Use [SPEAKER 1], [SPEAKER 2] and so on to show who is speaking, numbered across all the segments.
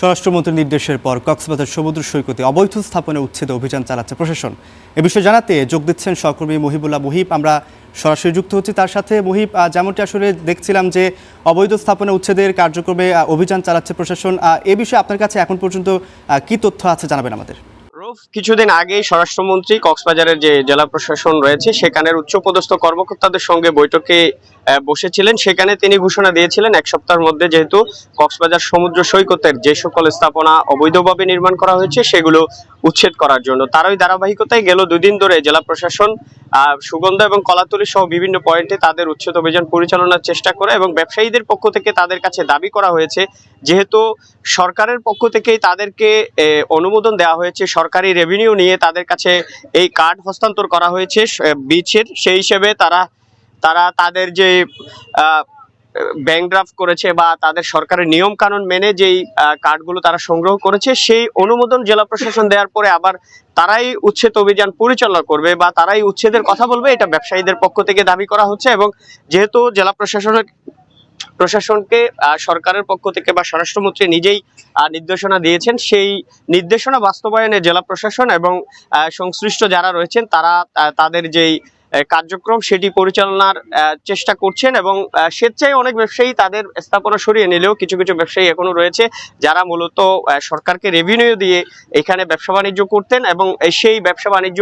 [SPEAKER 1] স্বরাষ্ট্রমন্ত্রীর নির্দেশের পর কক্সবাজার সমুদ্র সৈকতে অবৈধ স্থাপনা উচ্ছেদে অভিযান চালাচ্ছে প্রশাসন। এ বিষয়ে জানাতে যোগ দিচ্ছেন সহকর্মী মহিবুল্লাহ মুহিব। আমরা সরাসরি যুক্ত হচ্ছি তার সাথে। মুহিব, যেমনটি আসলে দেখছিলাম যে অবৈধ স্থাপনা উচ্ছেদের কার্যক্রমে অভিযান চালাচ্ছে প্রশাসন, এ বিষয়ে আপনার কাছে এখন পর্যন্ত কি তথ্য আছে জানাবেন আমাদের।
[SPEAKER 2] কিছুদিন আগেই স্বরাষ্ট্রমন্ত্রী কক্সবাজারের যে জেলা প্রশাসন রয়েছে সেখানের উচ্চপদস্থ কর্মকর্তাদের সঙ্গে বৈঠকে বসেছিলেন। সেখানে তিনি ঘোষণা দিয়েছিলেন এক সপ্তাহের মধ্যে যেহেতু কক্সবাজার সমুদ্র সৈকতের যে সকল স্থাপনা অবৈধভাবে নির্মাণ করা হয়েছে সেগুলো উচ্ছেদ করার জন্য। তারই ধারাবাহিকতায় গেল দুদিন ধরে জেলা প্রশাসন সুগন্ধা এবং কলাতলী সহ বিভিন্ন পয়েন্টে তাদের উচ্ছেদ অভিযান পরিচালনার চেষ্টা করে এবং ব্যবসায়ীদের পক্ষ থেকে তাদের কাছে দাবি করা হয়েছে যেহেতু সরকারের পক্ষ থেকেই তাদেরকে অনুমোদন দেওয়া হয়েছে, সরকারি রেভিনিউ নিয়ে তাদের কাছে এই কার্ড হস্তান্তর করা হয়েছে বিচের, সেই হিসেবে তারা তাদের যে ব্যাংক ড্রাফট করেছে বা তাদের সরকারের নিয়ম কানুন মেনে যেই কার্ডগুলো তারা সংগ্রহ করেছে সেই অনুমোদন জেলা প্রশাসন দেওয়ার পরে আবার তারাই উচ্ছেদ অভিযান পরিচালনা করবে বা তারাই উচ্ছেদের কথা বলবে, এটা ব্যবসায়ীদের পক্ষ থেকে দাবি করা হচ্ছে। এবং যেহেতু জেলা প্রশাসনকে সরকারের পক্ষ থেকে বা স্বরাষ্ট্রমন্ত্রী নিজেই নির্দেশনা দিয়েছেন, সেই নির্দেশনা বাস্তবায়নে জেলা প্রশাসন এবং সংশ্লিষ্ট যারা রয়েছেন তারা তাদের যেই কার্যক্রম সেটি পরিচালনার চেষ্টা করছেন এবং স্বেচ্ছায় অনেক ব্যবসায়ী তাদের স্থাপনা সরিয়ে নিলেও কিছু কিছু ব্যবসায়ী এখনো রয়েছে যারা মূলত সরকারকে রেভিনিউ দিয়ে এখানে ব্যবসা বাণিজ্য করতেন এবং সেই ব্যবসা বাণিজ্য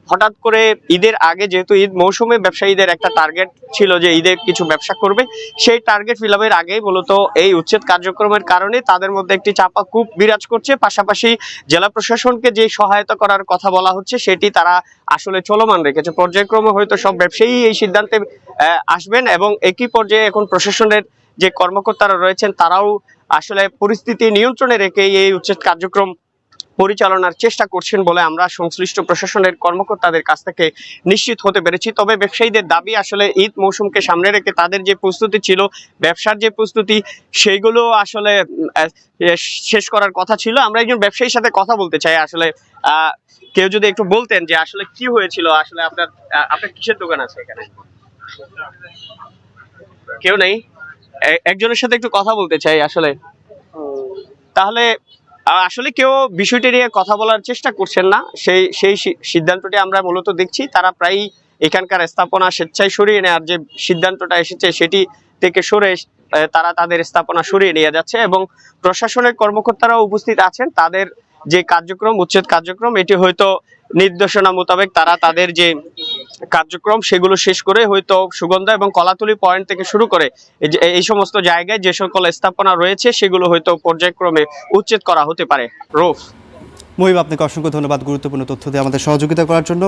[SPEAKER 2] হঠাৎ করে ঈদের আগে, যেহেতু ঈদ মৌসুমে ব্যবসায়ীদের একটা টার্গেট ছিল যে ঈদে কিছু ব্যবসা করবে, সেই টার্গেট ফিল আপের আগেই মূলত এই উচ্ছেদ কার্যক্রমের কারণে তাদের মধ্যে একটি চাপা ক্ষোভ বিরাজ করছে। পাশাপাশি জেলা প্রশাসনকে যে সহায়তা করার কথা বলা হচ্ছে সেটি তারা আসলে চলমান রেখেছে। পর্যায়ক্রমে হয়তো সব ব্যবসায়ী এই সিদ্ধান্তে আসবেন এবং একই পর্যায়ে এখন প্রশাসনের যে কর্মকর্তারা রয়েছেন তারাও আসলে পরিস্থিতি নিয়ন্ত্রণে রেখে এই উচ্ছেদ কার্যক্রম পরিচালনার চেষ্টা করছেন বলে আমরা সংশ্লিষ্ট প্রশাসনের কর্মকর্তাদের কাছ থেকে নিশ্চিত হতে পেরেছি। তবে ব্যবসায়ীদের দাবি আসলে ঈদ মৌসুমকে সামনে রেখে তাদের যে প্রস্তুতি ছিল, ব্যবসার যে প্রস্তুতি, সেইগুলো আসলে শেষ করার কথা ছিল। আমরা একজন ব্যবসায়ীর সাথে কথা বলতে চাই। আসলে কেউ যদি একটু বলতেন যে আসলে কি হয়েছিল, আসলে আপনার কিসের দোকান আছে এখানে? কেউ নেই? একজনের সাথে একটু কথা বলতে চাই আসলে। তাহলে আসলে কেউ বিষয়টি নিয়ে কথা বলার চেষ্টা করছেন না, সেই সিদ্ধান্তটি আমরা মূলত দেখছি। তারা প্রায় এখানকার স্থাপনা স্বেচ্ছায় সরিয়ে নেওয়ার যে সিদ্ধান্তটা এসেছে সেটি থেকে সরে তারা তাদের স্থাপনা সরিয়ে নিয়ে যাচ্ছে এবং প্রশাসনের কর্মকর্তারাও উপস্থিত আছেন। তাদের যে কার্যক্রম, উচ্ছেদ কার্যক্রম, এটি হয়তো নির্দেশনা মোতাবেক তারা তাদের যে কার্যক্রম সেগুলো শেষ করে হয়তো সুগন্ধা এবং কলাতলী পয়েন্ট থেকে শুরু করে এই সমস্ত জায়গায় যে সকল স্থাপনা রয়েছে সেগুলো হয়তো পর্যায়ক্রমে উচ্ছেদ করা হতে পারে। রৌফ,
[SPEAKER 1] মুহিব, আপনাকে অসংখ্য ধন্যবাদ গুরুত্বপূর্ণ তথ্য দিয়ে আমাদের সহযোগিতা করার জন্য।